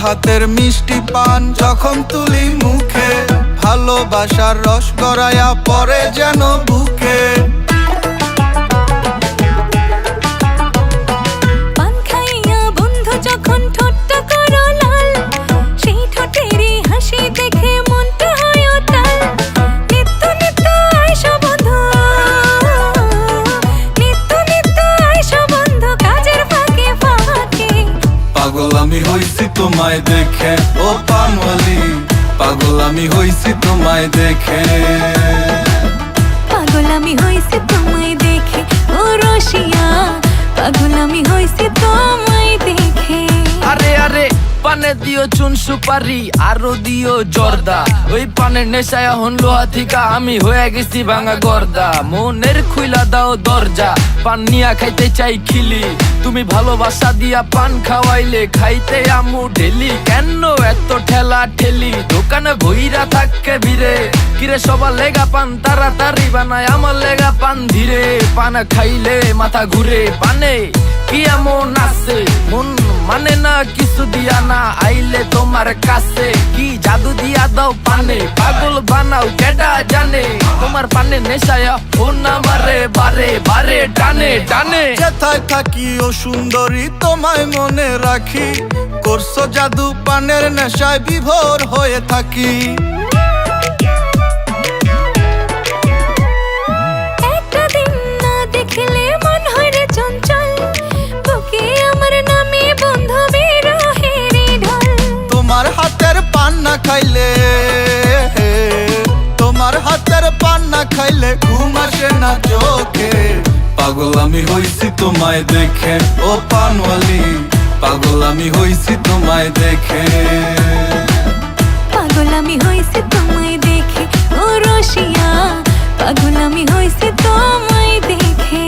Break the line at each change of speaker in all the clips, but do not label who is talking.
হাতের মিষ্টি পান যখন তুলি মুখে, ভালোবাসার রস গড়াইয়া পরে যেন বুকে।
পান খাইয়া বন্ধু যখন ঠোঁটটা করো লাল, সেই ঠোঁটেরই হাসি দেখে মনটা হয় উতাল। নিত্য নিত্য আইসো বন্ধু, নিত্য নিত্য আইসো বন্ধু, কাজের ফাঁকে ফাঁকে।
পাগল আমি হইছি তোমায় দেখে ও পানওয়ালি, পাগল আমি হইছি তোমায় দেখে।
পাগল আমি হইছি তোমায় দেখে ও রসিয়া, পাগল আমি হইছি তোমায় দেখে।
আরে আরে পানে দিও চুন সুপারি আরো দিও জর্দা, ওই পানের নেশায় হন লোহা থিকা আমি হয়ে গেছি ভাঙা গর্দা। মনের খুইলা দাও দরজা, পান নিয়া খাইতে চাই খিলি, তুমি ভালোবাসা দিয়া পান খাওয়াইলে খাইতে আমু ঢেলি। কেন এত ঠেলা ঠেলি, দোকানে ভইরা থাকে ভিড়ে, কিরে সবার লেগা পান তাড়াতাড়ি বানায় আমার লেগা পান ধীরে। পান খাইলে মাথা ঘুরে, পানে কি এমন আছে মন মানে না কিছু দিয়া না আইলে তোমার কাছে, কি জাদু দিয়া দাও পানে পাগল বানাও কেডা জানে। তোমার পানে নেশায়া ফোন আমারে বারে বারে টানে টানে।
যেথায় থাকি ও সুন্দরী তোমায় মনে রাখি, করছো জাদু পানের নেশায় বিভোর হয়ে থাকি।
একটা দিন না দেখলে মন হয় রে চঞ্চল, বুকে আমার নামে বন্ধু বিরহের ঢল।
তোমার হাতের পান না খাইলে, তোমার হাতের পান না খাইলে ঘুম আসে না চোখে। পাগল আমি হইছি তোমায় দেখে ও পানওয়ালি, পাগল আমি হইছি তোমায় দেখে।
পাগল আমি হইছি তোমায় দেখে ও রসিয়া, পাগল আমি হইছি তোমায় দেখে।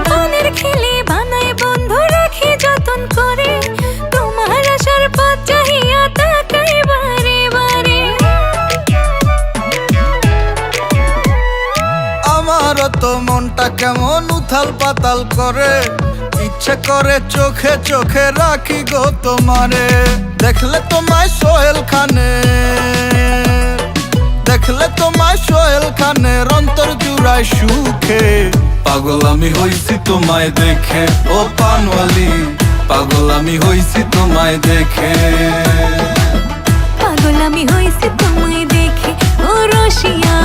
পানের খেলে বানায় বন্ধু রাখি যতন করে, তোমার আসার পথ চাহিয়া তাকাই বারে বারে।
আমারও তো মনটা কেমন উথাল পাতাল করে, ইচ্ছে করে চোখে চোখে রাখি গো তোমারে। দেখলে তোমায় সোহেল খানে, দেখলে তোমায় সোহেল খানের অন্তর জুড়ায় সুখে। পাগল আমি হইছি তোমায় দেখে ও পানওয়ালি, পাগল আমি হইছি তোমায় দেখে।
পাগল আমি হইছি তোমায় দেখে ও রসিয়া,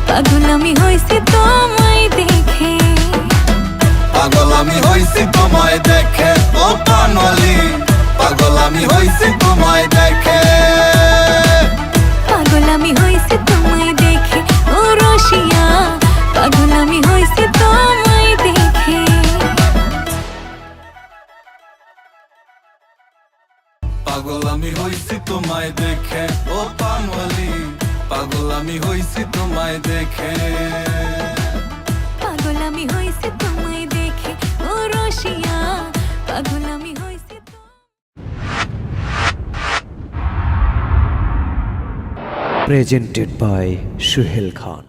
পাগল আমি হইছি তোমায় দেখে।
পাগল আমি হইছি তোমায় দেখে ও পানওয়ালি, পাগল আমি হইছি তোমায় দেখে।
পাগল আমি হইছি তোমায় দেখে ও রসিয়া, পাগল আমি হইছি তোমায় দেখে।
পাগল আমি হইছি তোমায় দেখে ও পানওয়ালি, পাগল আমি হইছি তোমায় দেখে।
পাগল আমি হইছি তোমায় দেখে ও রসিয়া, পাগল আমি হইছি।
Presented by Suhail Khan.